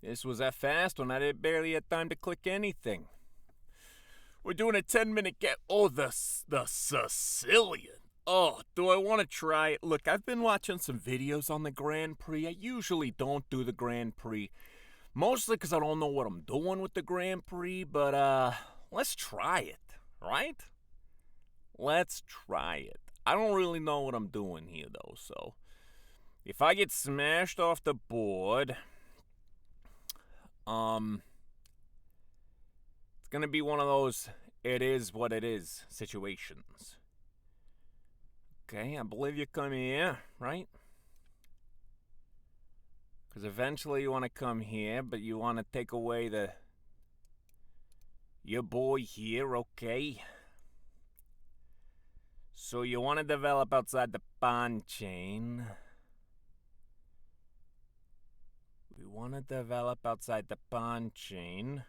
This was that fast when I didn't barely had time to click anything. We're doing a 10-minute get. Oh, the Sicilian. Oh, do I want to try it? Look, I've been watching some videos on the Grand Prix. I usually don't do the Grand Prix, mostly because I don't know what I'm doing with the Grand Prix, but let's try it, right? Let's try it. I don't really know what I'm doing here, though, so if I get smashed off the board, it's gonna be one of those it is what it is situations. Okay, I believe you come here, right? Because eventually you want to come here, but you want to take away your boy here, okay? So you want to develop outside the pawn chain. We want to develop outside the pawn chain.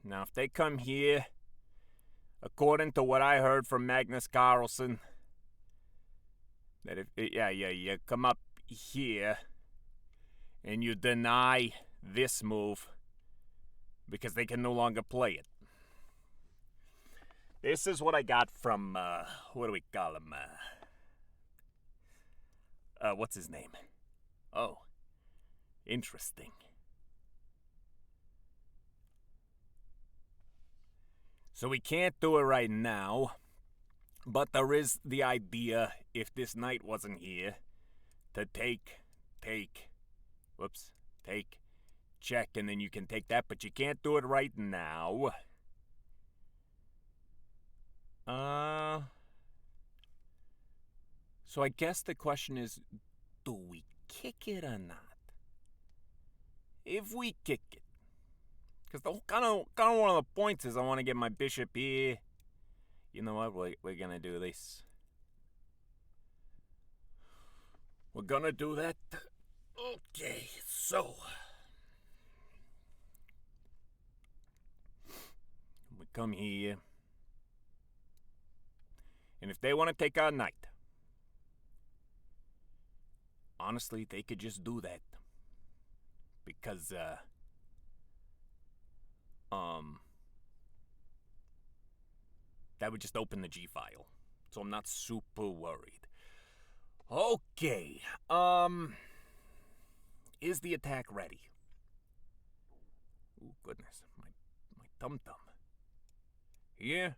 Now, if they come here, according to what I heard from Magnus Carlsen, that if you come up here and you deny this move because they can no longer play it. This is what I got from what do we call him? What's his name? Oh, interesting. So we can't do it right now, but there is the idea, if this knight wasn't here, to take, check, and then you can take that, but you can't do it right now. So I guess the question is, do we kick it or not? If we kick it, because the kind of one of the points is I want to get my bishop here. You know what? We're gonna do this. We're gonna do that. Okay, so we come here, and if they want to take our knight, honestly, they could just do that. Because, that would just open the G file. So I'm not super worried. Okay, is the attack ready? Oh, goodness, my tum-tum. Here.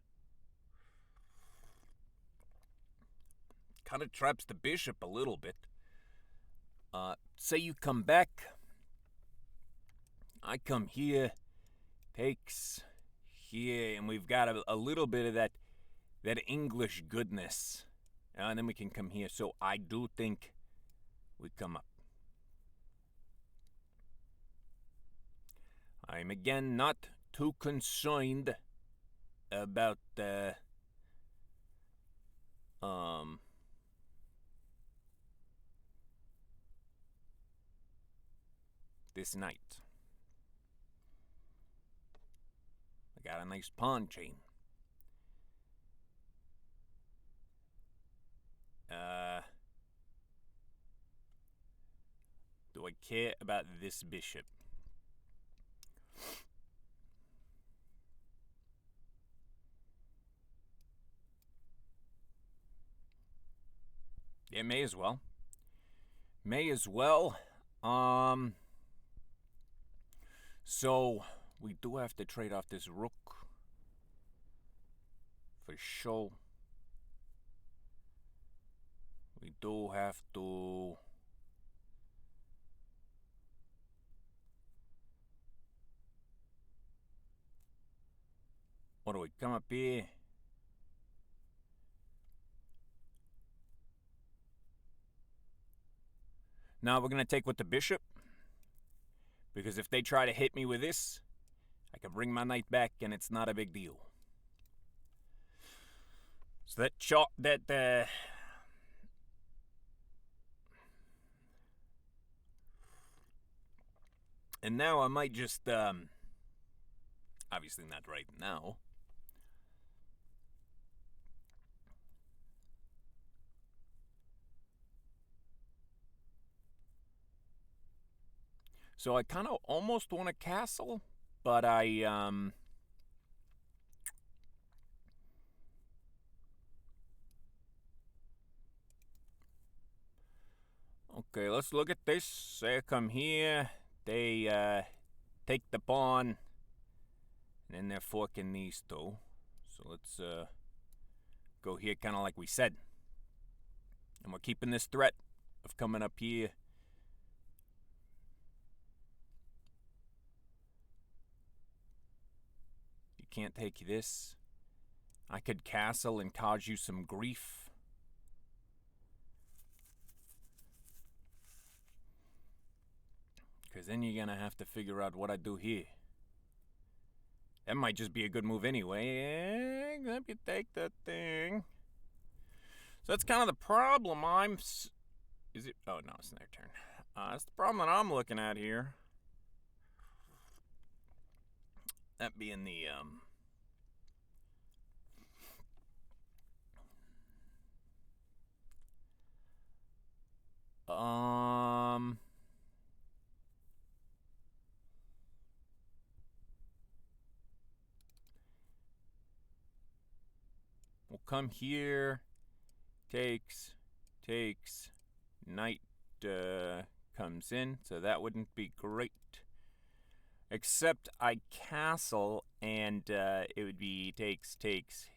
Kind of traps the bishop a little bit. Say you come back. I come here, takes here, and we've got a little bit of that English goodness. And then we can come here. So I do think we come up. I'm again not too concerned about this knight. I got a nice pawn chain. Do I care about this bishop? Yeah, may as well. May as well. So we do have to trade off this rook for sure. We do have to. What do we come up here? Now we're going to take with the bishop. Because if they try to hit me with this, I can bring my knight back and it's not a big deal. So and now I might just, obviously not right now. So I kind of almost want a castle, but okay, let's look at this. They come here, they take the pawn, and then they're forking these two. So let's go here kind of like we said. And we're keeping this threat of coming up here. You can't take this. I could castle and cause you some grief. Because then you're going to have to figure out what I do here. That might just be a good move anyway. Let me take that thing. So that's kind of the problem. Is it? Oh, no, it's their turn. That's the problem that I'm looking at here. That being the, we'll come here. Takes. Knight comes in, so that wouldn't be great. Except I castle, and it would be takes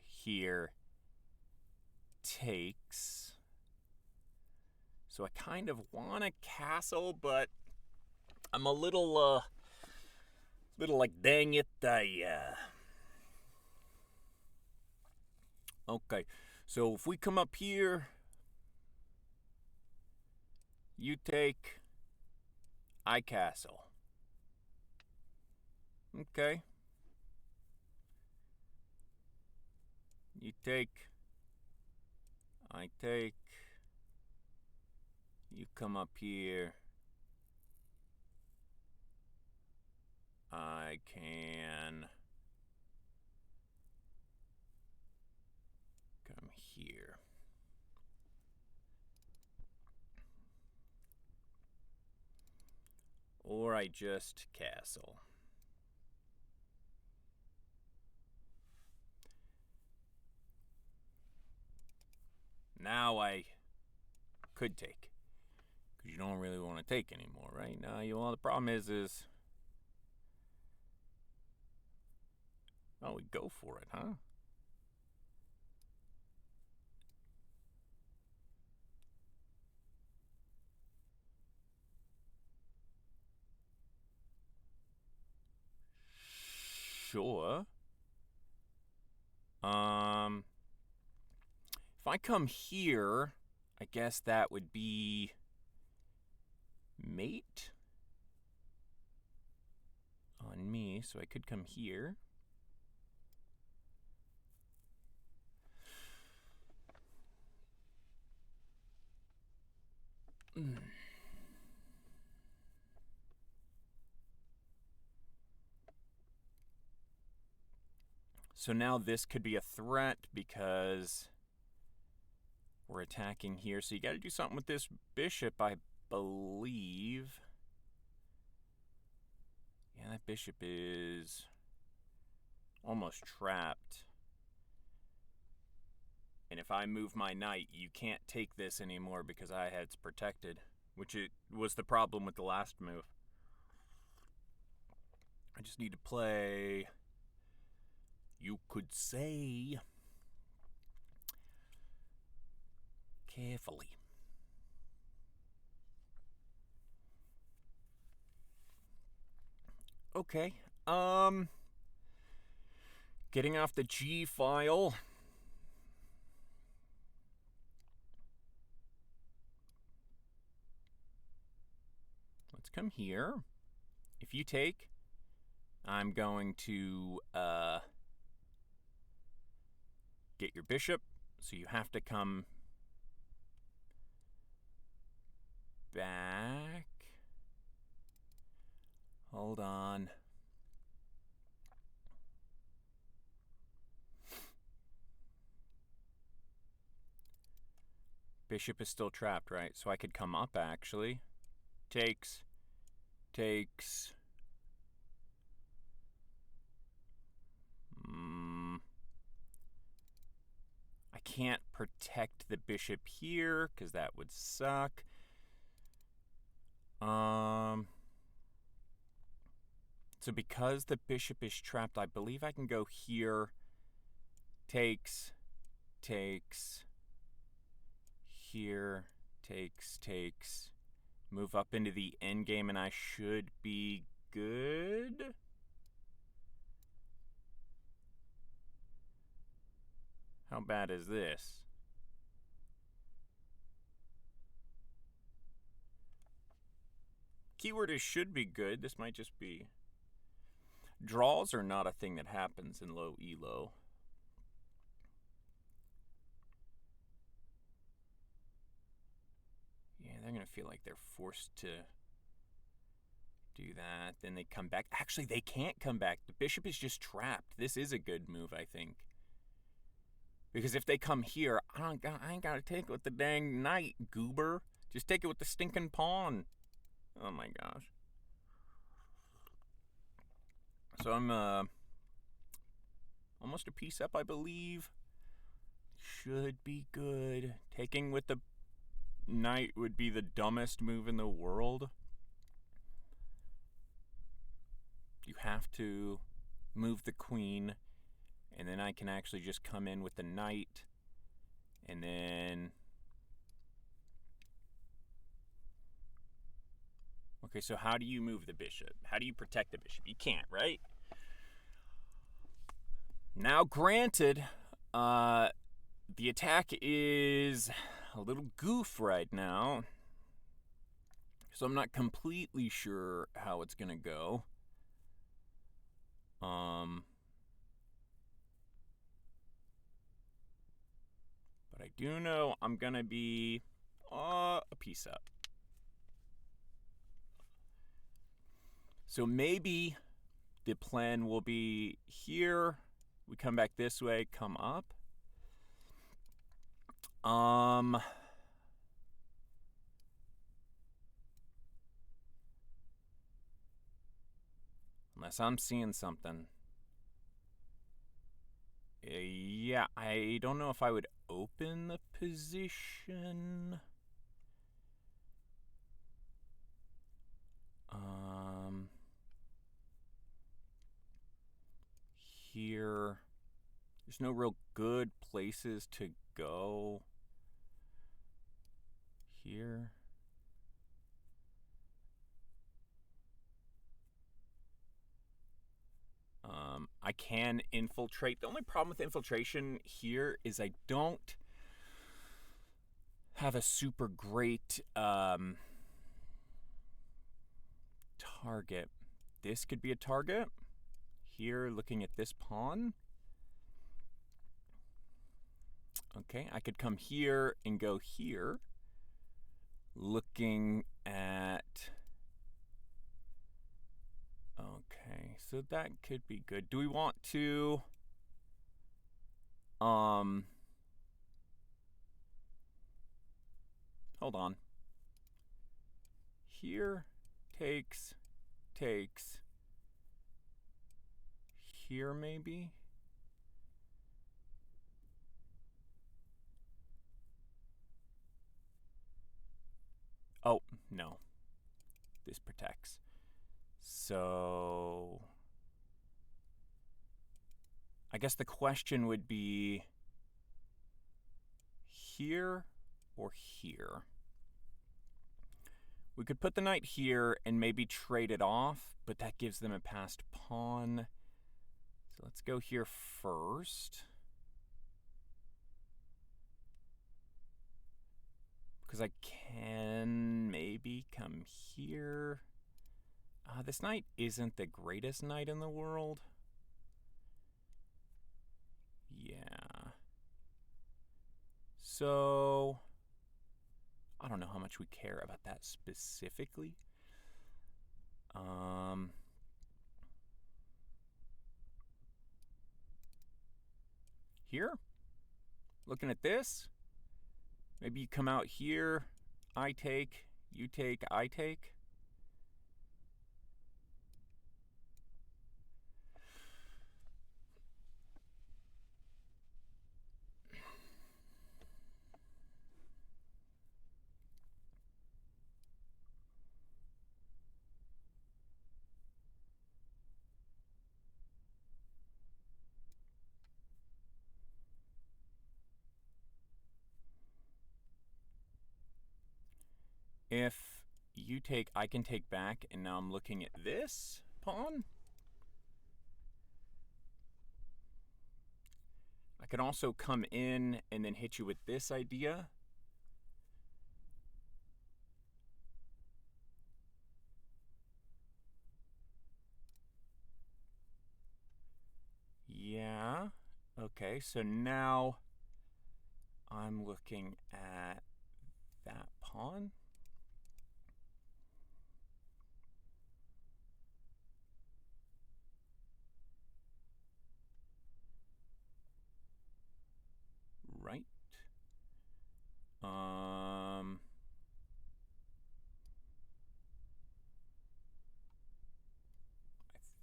here. Takes. So I kind of want a castle, but I'm a little like, dang it, Okay, so if we come up here, you take, I castle. Okay. You take, I take, you come up here. I can come here. Or I just castle. Now I could take. Because you don't really want to take anymore, right? Now, the problem is... Oh, we go for it, huh? Sure. If I come here, I guess that would be mate on me, so I could come here. So now this could be a threat because we're attacking here. So you got to do something with this bishop, I believe. Yeah, that bishop is almost trapped. And if I move my knight, you can't take this anymore because I had it protected, which it was the problem with the last move. I just need to play, you could say, carefully. Okay, getting off the G file. Let's come here. If you take, I'm going to get your bishop, so you have to come back. Hold on. Bishop is still trapped, right? So I could come up, actually. Takes. takes. I can't protect the bishop here because that would suck. So because the bishop is trapped, I believe I can go here. Takes. Here. Takes. Move up into the endgame, and I should be good. How bad is this? Keyword is should be good. This might just be... Draws are not a thing that happens in low elo. Yeah, they're going to feel like they're forced to do that. Then they come back. Actually, they can't come back. The bishop is just trapped. This is a good move, I think. Because if they come here, I ain't got to take it with the dang knight, goober. Just take it with the stinking pawn. Oh my gosh. So I'm almost a piece up, I believe. Should be good. Taking with the knight would be the dumbest move in the world. You have to move the queen, and then I can actually just come in with the knight, and then... Okay, so how do you move the bishop? How do you protect the bishop? You can't, right? Now, granted, the attack is a little goof right now, so I'm not completely sure how it's going to go. But I do know I'm going to be a piece up. So maybe the plan will be here. We come back this way, come up. Unless I'm seeing something. Yeah, I don't know if I would open the position. Here, there's no real good places to go. Here. I can infiltrate. The only problem with infiltration here is I don't have a super great target. This could be a target. Here, looking at this pawn. Okay, I could come here and go here. Looking at... Okay, so that could be good. Do we want to... Hold on. Here, takes. Here, maybe? Oh, no. This protects. So... I guess the question would be... Here or here? We could put the knight here and maybe trade it off, but that gives them a passed pawn. So let's go here first. Because I can maybe come here. This knight isn't the greatest knight in the world. Yeah. So... I don't know how much we care about that specifically. Here, looking at this, maybe you come out here, I take, you take, I take. If you take, I can take back, and now I'm looking at this pawn. I can also come in and then hit you with this idea. Yeah. Okay, so now I'm looking at that pawn. Right. I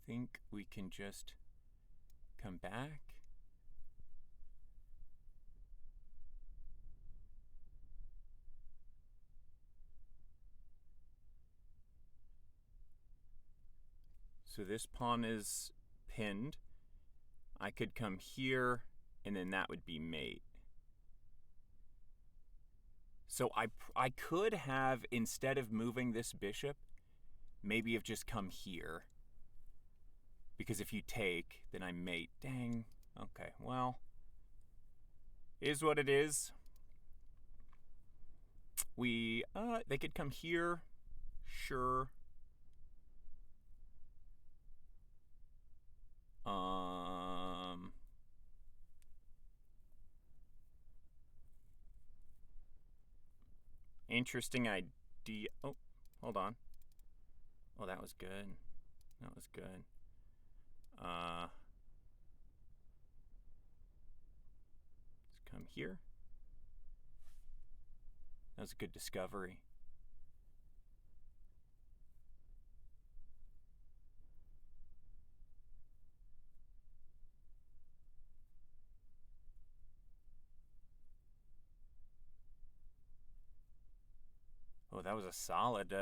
think we can just come back. So this pawn is pinned. I could come here, and then that would be mate. So I could have, instead of moving this bishop, maybe have just come here. Because if you take, then I mate. Dang. Okay, well, is what it is. They could come here. Sure. Interesting idea. Oh, hold on. Oh, that was good. That was good. Let's come here. That was a good discovery. Oh, that was a solid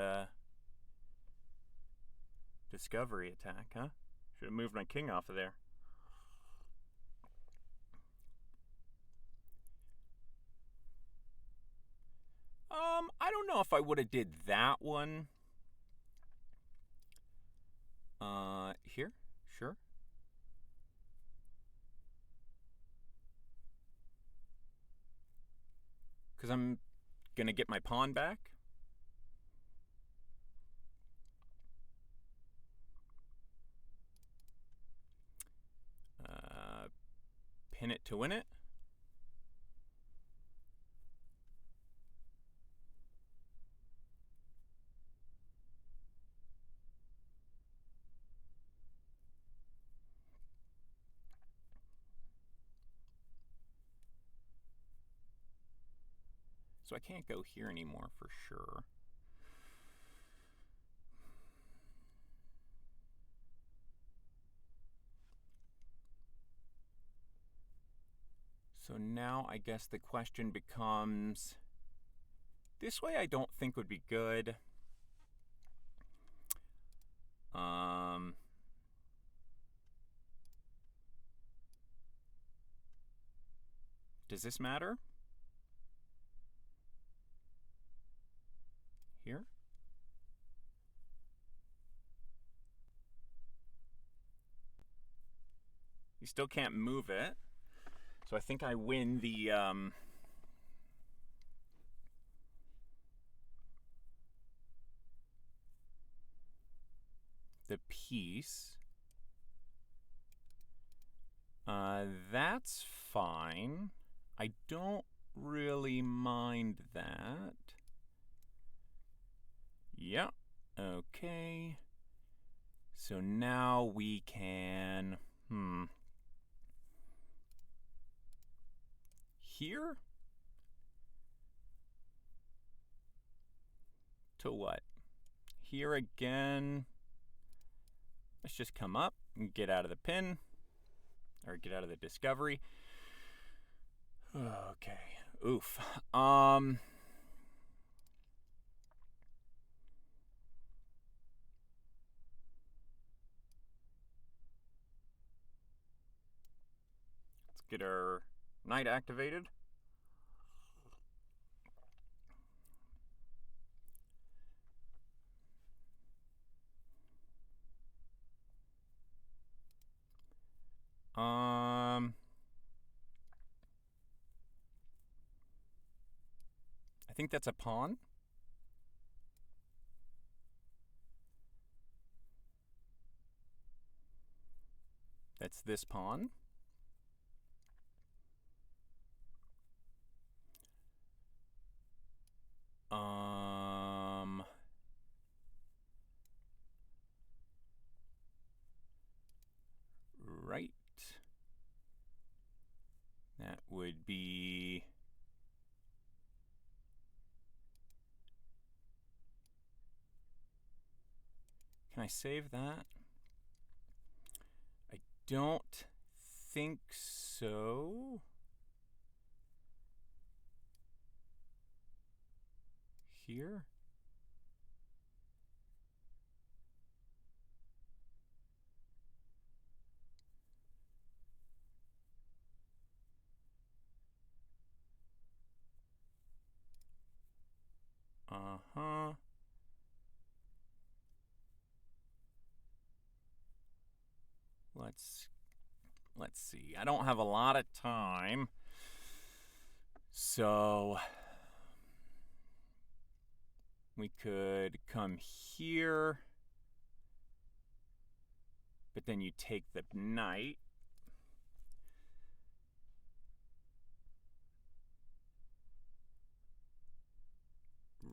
discovery attack, huh? Should have moved my king off of there. I don't know if I would have did that one. Here? Sure. Because I'm going to get my pawn back. Pin it to win it. So I can't go here anymore for sure. So now I guess the question becomes, this way I don't think would be good. Does this matter? Here? You still can't move it. So I think I win the piece. That's fine. I don't really mind that. Yeah, okay. So now we can, here? To what? Here again. Let's just come up and get out of the pin, or get out of the discovery. Okay, oof. Let's get our knight activated. think that's a pawn. That's this pawn. Right. That would be... Can I save that? I don't think so. Here? Uh-huh. Let's see. I don't have a lot of time. So we could come here, but then you take the knight.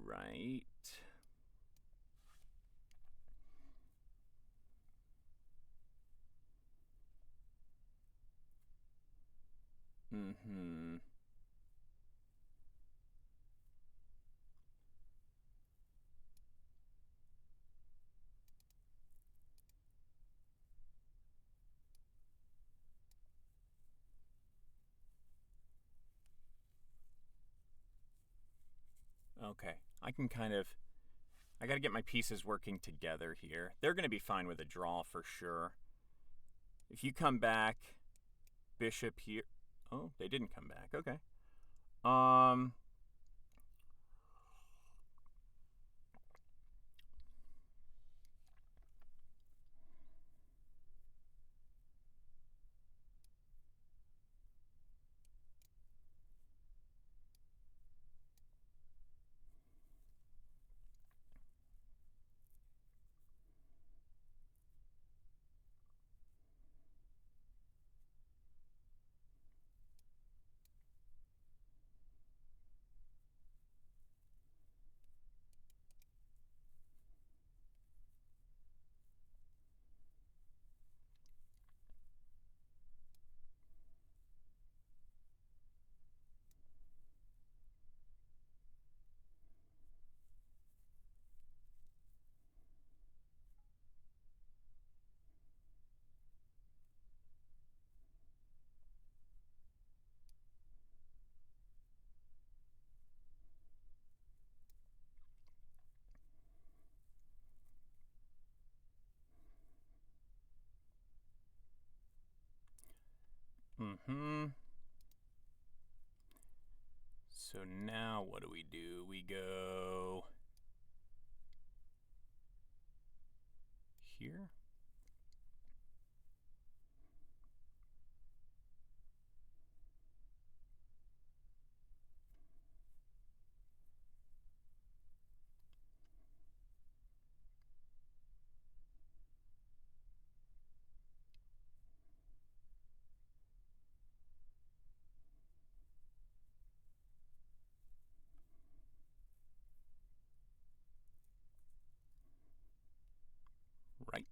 Right. Mm-hmm. Okay. I got to get my pieces working together here. They're going to be fine with a draw for sure. If you come back, bishop here. Oh, they didn't come back. Okay. Mm-hmm. So now what do? We go here. Right.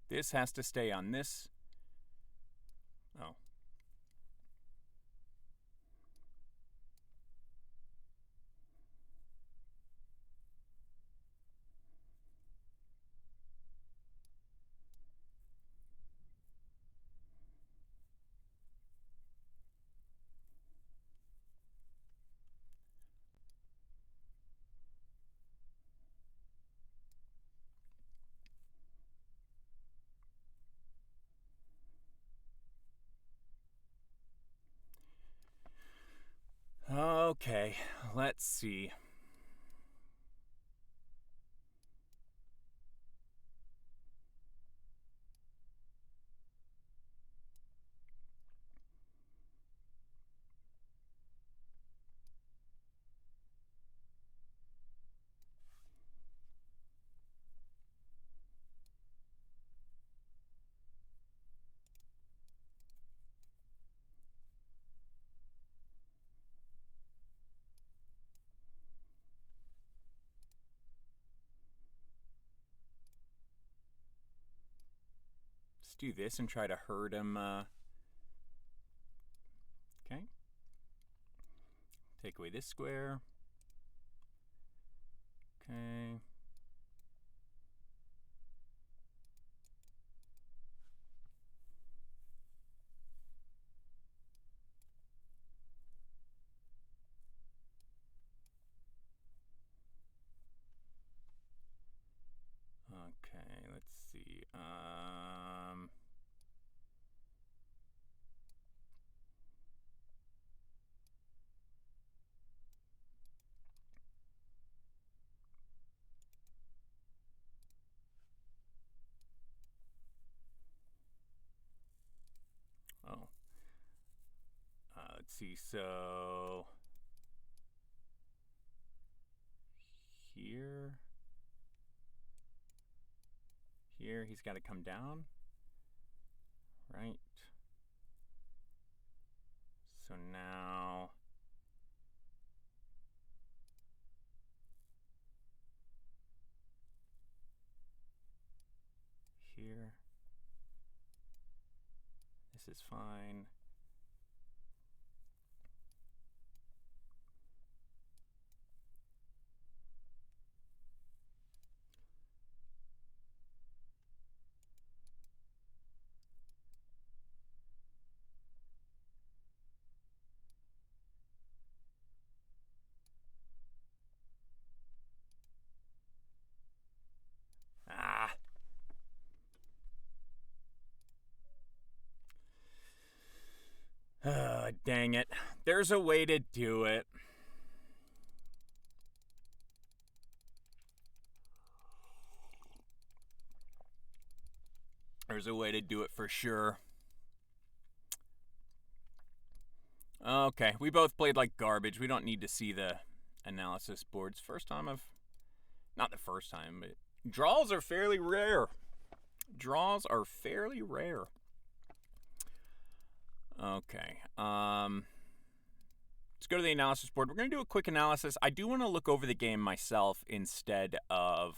This has to stay on this. Oh. Okay, let's see. Let's do this and try to hurt him. Okay. Take away this square. Okay. Okay, let's see. Oh. Let's see. So here, he's got to come down, right? So now here, this is fine. Ah. Dang it. There's a way to do it. There's a way to do it for sure. Okay, we both played like garbage. We don't need to see the analysis boards. First time I've... Not the first time, but... Draws are fairly rare. Draws are fairly rare. Okay. Let's go to the analysis board. We're going to do a quick analysis. I do want to look over the game myself instead of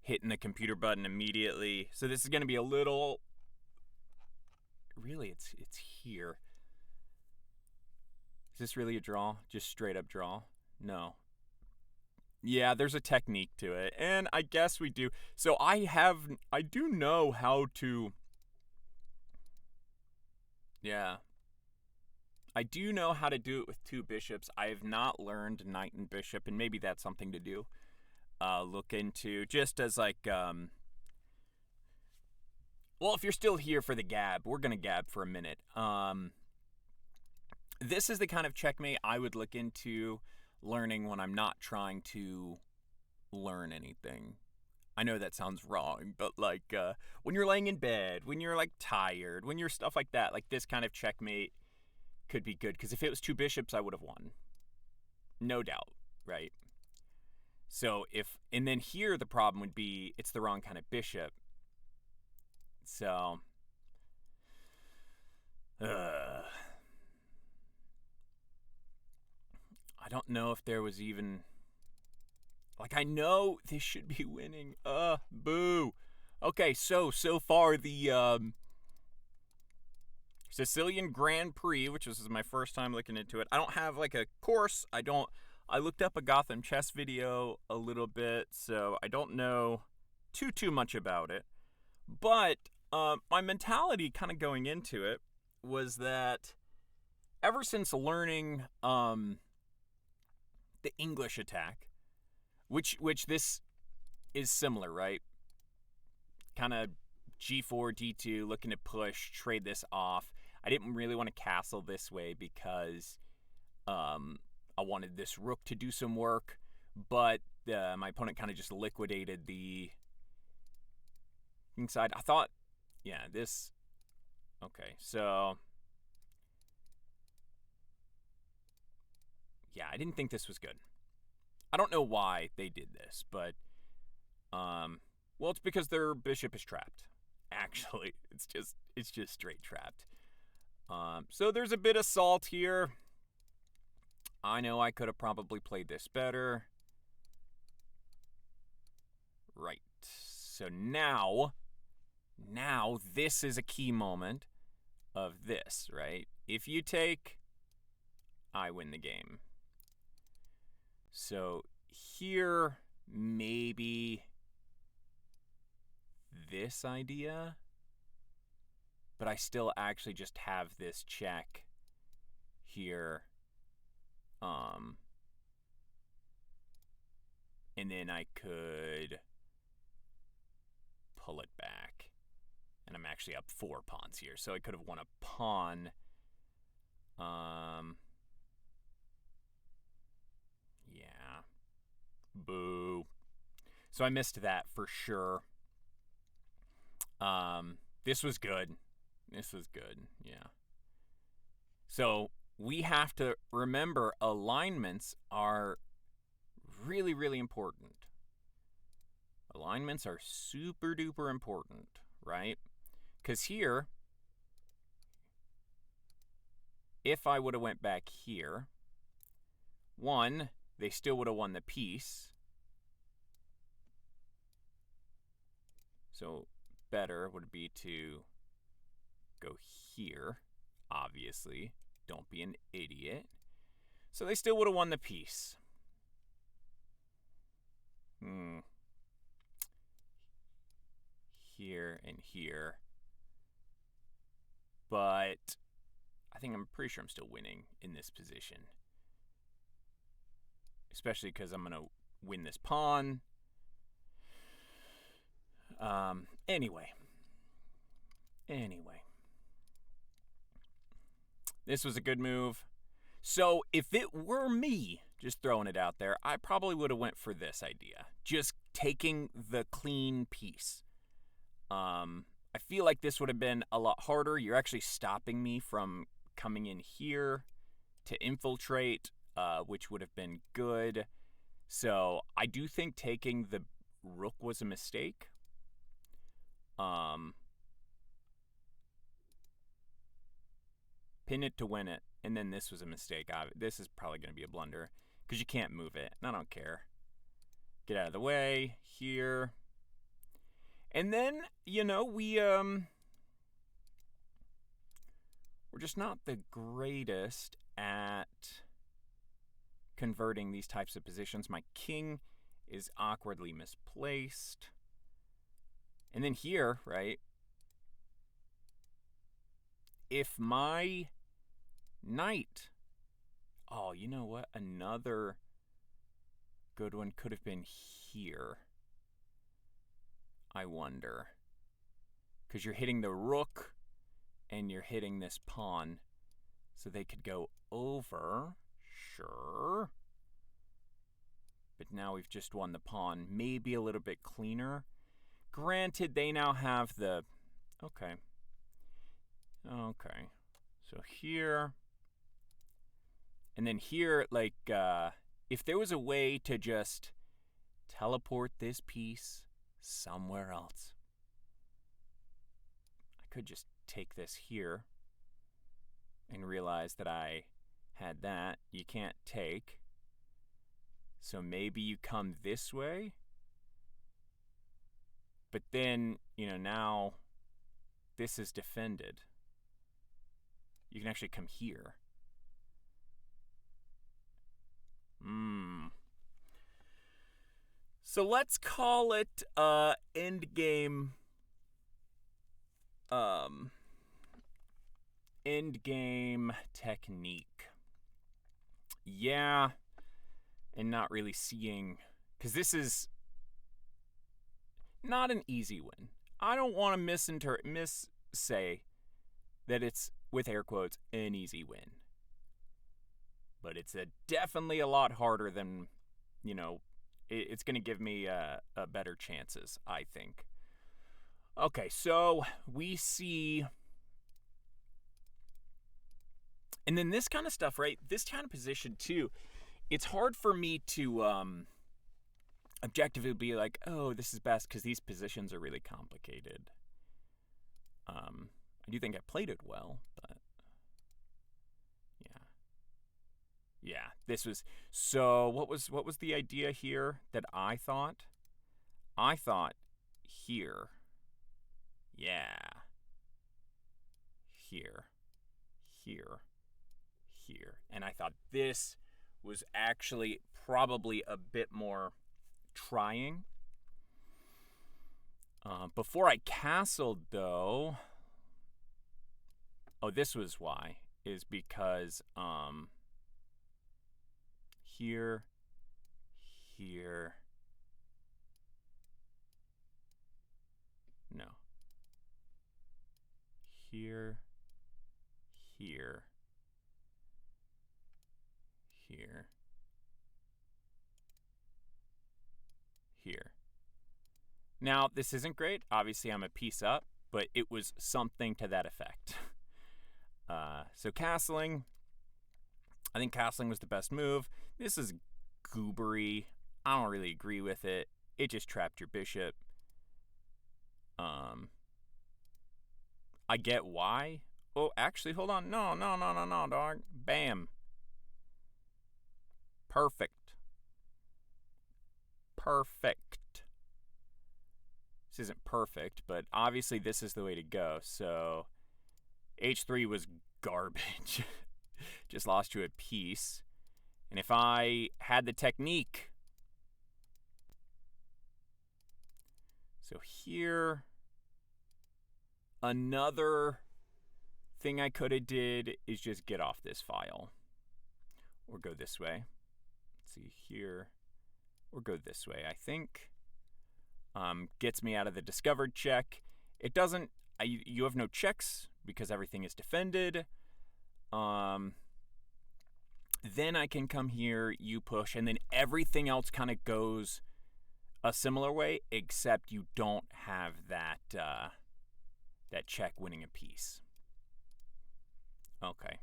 hitting the computer button immediately. So this is going to be a little... Really, it's here. Is this really a draw? Just straight up draw? No. Yeah, there's a technique to it. And I guess we do. So I do know how to... Yeah. I do know how to do it with two bishops. I have not learned knight and bishop, and maybe that's something to do. Look into, just as like... Well, if you're still here for the gab, we're going to gab for a minute. This is the kind of checkmate I would look into learning when I'm not trying to learn anything. I know that sounds wrong, but like when you're laying in bed, when you're like tired, when you're stuff like that, like this kind of checkmate could be good. Because if it was two bishops, I would have won. No doubt, right? So and then here the problem would be it's the wrong kind of bishop. So, I don't know if there was even... Like, I know this should be winning. Boo. Okay, so far the Sicilian Grand Prix, which was my first time looking into it. I don't have, like, a course. I looked up a Gotham chess video a little bit, so I don't know too much about it. But my mentality kind of going into it was that ever since learning the English attack, which this is similar, right? Kind of G4, D2, looking to push, trade this off. I didn't really want to castle this way because I wanted this rook to do some work, but my opponent kind of just liquidated the king side. I thought, yeah, this. Okay, so yeah, I didn't think this was good. I don't know why they did this, but well, it's because their bishop is trapped. Actually, it's just straight trapped. So there's a bit of salt here. I know I could have probably played this better. Right. So now this is a key moment of this, right? If you take, I win the game. So here, maybe this idea, but I still actually just have this check here. And then I could pull it back. And I'm actually up 4 pawns here, so I could have won a pawn. Yeah. Boo. So I missed that for sure. This was good. This was good, yeah. So we have to remember alignments are really, really important. Alignments are super duper important, right? Because here, if I would have went back here, one, they still would have won the piece. So better would be to go here, obviously. Don't be an idiot. So they still would have won the piece. Here and here. But I'm pretty sure I'm still winning in this position. Especially because I'm going to win this pawn. Anyway. This was a good move. So if it were me, just throwing it out there, I probably would have went for this idea. Just taking the clean piece. I feel like this would have been a lot harder. You're actually stopping me from coming in here to infiltrate, which would have been good. So I do think taking the rook was a mistake. Pin it to win it, and then this was a mistake. This is probably going to be a blunder because you can't move it, and I don't care. Get out of the way here. And then, we're just not the greatest at converting these types of positions. My king is awkwardly misplaced. And then here, right, if my knight, oh, you know what? Another good one could have been here. I wonder. Because you're hitting the rook and you're hitting this pawn. So they could go over. Sure. But now we've just won the pawn. Maybe a little bit cleaner. Granted, they now have the... Okay. So here. And then here, like, if there was a way to just teleport this piece somewhere else, I could just take this here and realize that I had that. You can't take. So maybe you come this way. But then, now this is defended. You can actually come here. So let's call it endgame technique. Yeah, and not really seeing, because this is not an easy win. I don't want to say that it's, with air quotes, an easy win. but it's definitely a lot harder than, you know, it's going to give me better chances, I think. Okay, so we see, and then this kind of stuff, right? This kind of position too. It's hard for me to objectively be like, oh, this is best, because these positions are really complicated. I do think I played it well, but yeah, this was, so what was the idea here that I thought? I thought here, yeah, here, here, here, and I thought this was actually probably a bit more trying. Before I castled, though, oh, this was why, is because here, here, no, here, here, here, here. Now, this isn't great. Obviously, I'm a piece up, but it was something to that effect. So castling, I think castling was the best move. This is goobery. I don't really agree with it. It just trapped your bishop. I get why. Oh, actually, hold on. No, dog. Bam. Perfect. Perfect. This isn't perfect, but obviously this is the way to go. So h3 was garbage. Just lost you a piece. And if I had the technique, so here, another thing I could have did is just get off this file, or go this way. Let's see here, or go this way. I think gets me out of the discovered check. It doesn't. You have no checks because everything is defended. Then I can come here, you push, and then everything else kind of goes a similar way, except you don't have that that check winning a piece. Okay.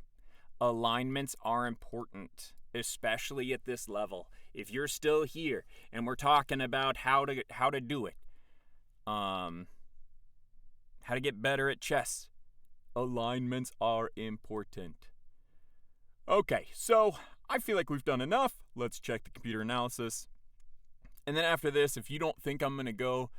Alignments are important, especially at this level. If you're still here and we're talking about how to do it, how to get better at chess, alignments are important. Okay, so I feel like we've done enough. Let's check the computer analysis. And then after this, if you don't think I'm going to go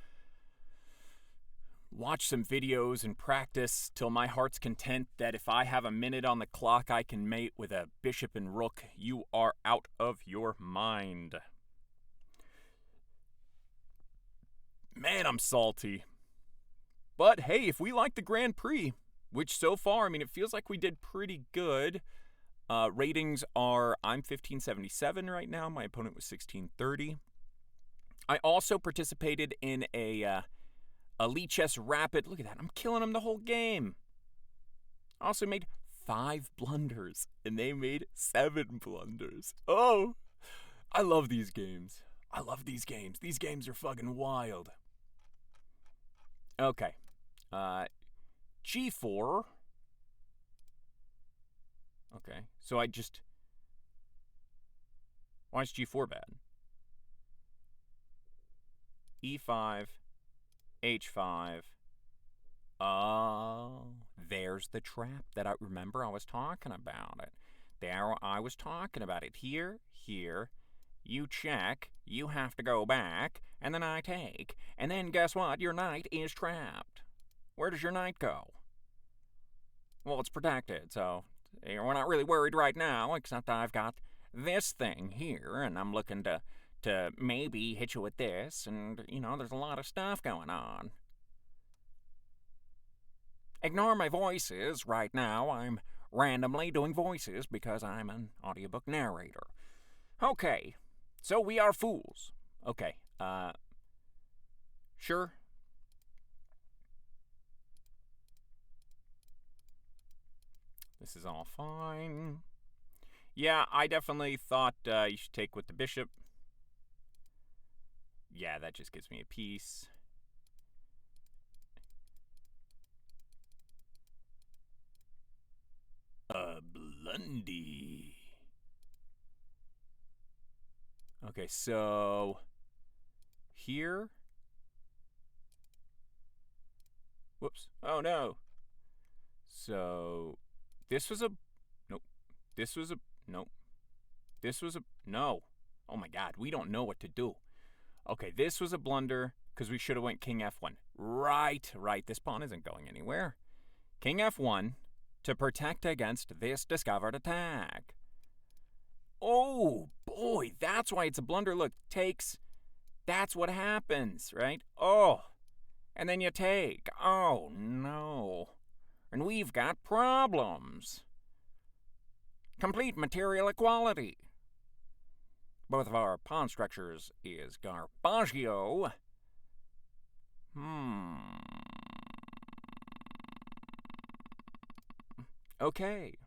watch some videos and practice till my heart's content that if I have a minute on the clock I can mate with a bishop and rook, you are out of your mind. Man, I'm salty. But hey, if we like the Grand Prix, which so far, I mean, it feels like we did pretty good. Ratings are, I'm 1577 right now. My opponent was 1630. I also participated in a Lichess Rapid. Look at that. I'm killing them the whole game. I also made 5 blunders, and they made 7 blunders. Oh, I love these games. I love these games. These games are fucking wild. Okay. G4. Okay. So I just... Why is G4 bad? E5. H5. Oh, there's the trap that I remember I was talking about it. There I was talking about it. Here, you check, you have to go back, and then I take. And then guess what? Your knight is trapped. Where does your knight go? Well, it's protected, so we're not really worried right now, except I've got this thing here, and I'm looking to maybe hit you with this, and, you know, there's a lot of stuff going on. Ignore my voices right now. I'm randomly doing voices because I'm an audiobook narrator. Okay, so we are fools. Okay, sure. This is all fine. Yeah, I definitely thought you should take with the bishop. Yeah, that just gives me a piece. A blundy. Okay, so here. Whoops. Oh no. So this was a nope. This was a nope. This was a no. Oh my god, we don't know what to do. Okay, this was a blunder because we should have went king f1. Right. This pawn isn't going anywhere. King f1 to protect against this discovered attack. Oh boy, that's why it's a blunder. Look, takes. That's what happens, right? Oh, and then you take. Oh no. And we've got problems. Complete material equality. Both of our pawn structures is garbaggio. Okay.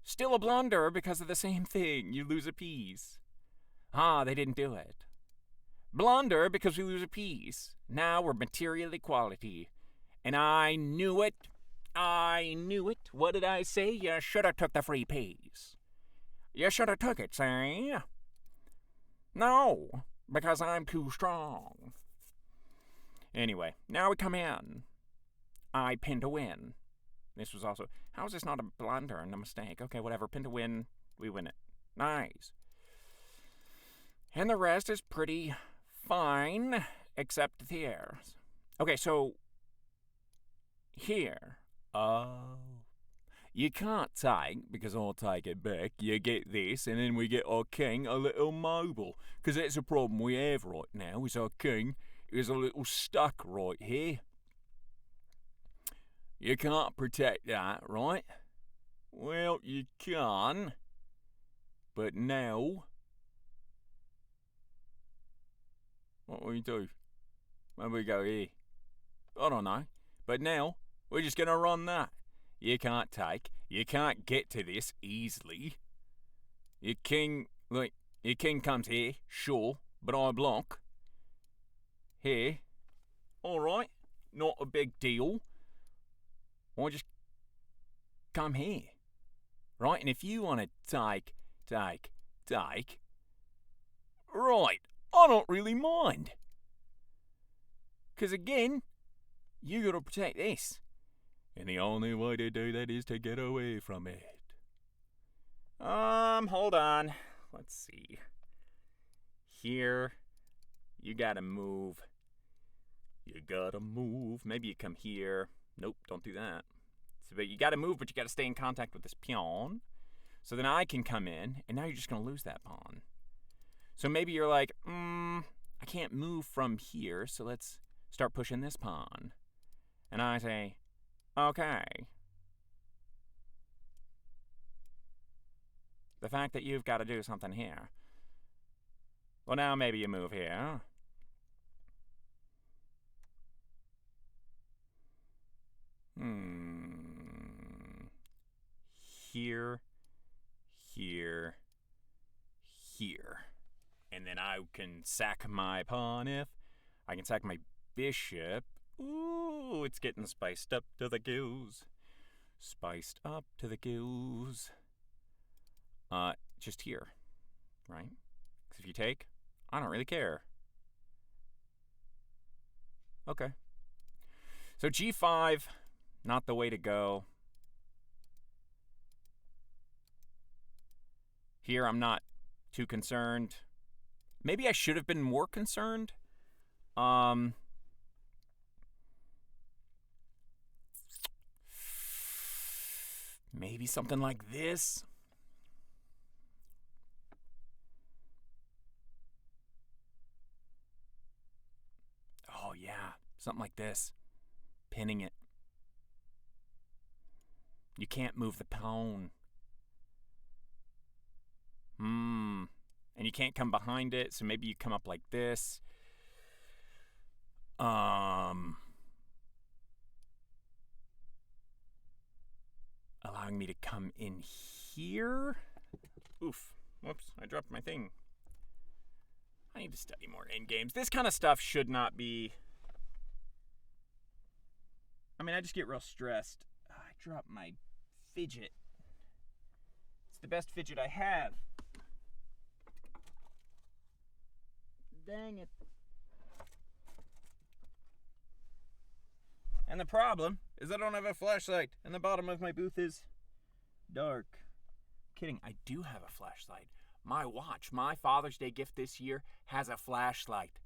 Still a blunder because of the same thing. You lose a piece. Ah, they didn't do it. Blunder because we lose a piece. Now we're material equality. And I knew it. What did I say? You should have took the free piece. You should have took it, say? No, because I'm too strong. Anyway, now we come in. I pin to win. This was also... How is this not a blunder and a mistake? Okay, whatever. Pin to win. We win it. Nice. And the rest is pretty fine, except here. Okay, so... Here. Oh... You can't take, because I'll take it back. You get this, and then we get our king a little mobile. Because that's a problem we have right now, is our king is a little stuck right here. You can't protect that, right? Well, you can. But now... What will you do? Where we go here? I don't know. But now, we're just going to run that. You can't take. You can't get to this easily. Your king comes here, sure, but I block. Here. Alright, not a big deal. I just come here. Right, and if you want to take. Right, I don't really mind. Because again, you gotta protect this. And the only way to do that is to get away from it. Hold on. Let's see. Here, you gotta move. Maybe you come here. Nope, don't do that. So, but you gotta move, but you gotta stay in contact with this pawn. So then I can come in, and now you're just gonna lose that pawn. So maybe you're like, I can't move from here, so let's start pushing this pawn. And I say, okay. The fact that you've got to do something here. Well, now maybe you move here. Here. And then I can sack my pawn if I can sack my bishop. Ooh, it's getting spiced up to the gills. Just here, right? Because if you take, I don't really care. Okay. So g5, not the way to go. Here, I'm not too concerned. Maybe I should have been more concerned. Maybe something like this. Oh, yeah. Something like this. Pinning it. You can't move the pawn. And you can't come behind it, so maybe you come up like this. Allowing me to come in here. Oof. Whoops, I dropped my thing. I need to study more endgames. This kind of stuff should not be... I mean, I just get real stressed. I dropped my fidget. It's the best fidget I have. Dang it. And the problem is I don't have a flashlight, and the bottom of my booth is dark. Kidding, I do have a flashlight. My watch, my Father's Day gift this year, has a flashlight.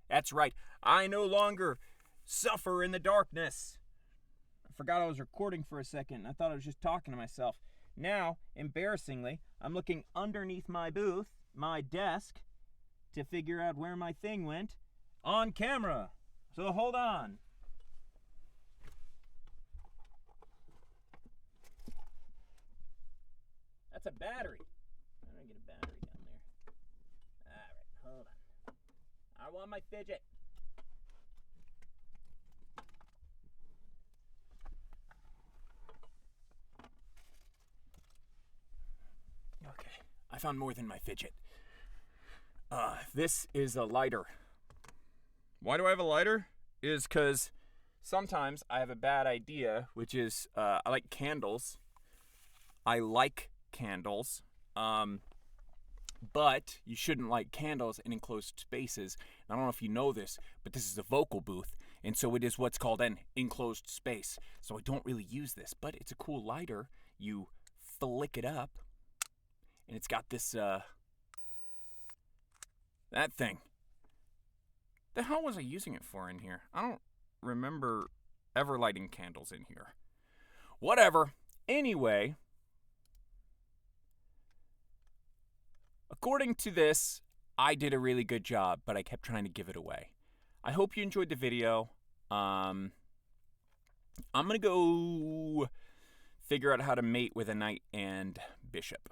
That's right, I no longer suffer in the darkness. I forgot I was recording for a second. I thought I was just talking to myself. Now, embarrassingly, I'm looking underneath my booth, my desk, to figure out where my thing went on camera. So hold on. That's a battery. I'm gonna get a battery down there. Alright, hold on. I want my fidget. Okay, I found more than my fidget. This is a lighter. Why do I have a lighter? Is because sometimes I have a bad idea, which is I like candles. I like candles, but you shouldn't light candles in enclosed spaces. I don't know if you know this, but this is a vocal booth, and so it is what's called an enclosed space. So I don't really use this, but it's a cool lighter. You flick it up, and it's got this, that thing. The hell was I using it for in here? I don't remember ever lighting candles in here. Whatever. Anyway, according to this, I did a really good job, but I kept trying to give it away. I hope you enjoyed the video. I'm going to go figure out how to mate with a knight and bishop.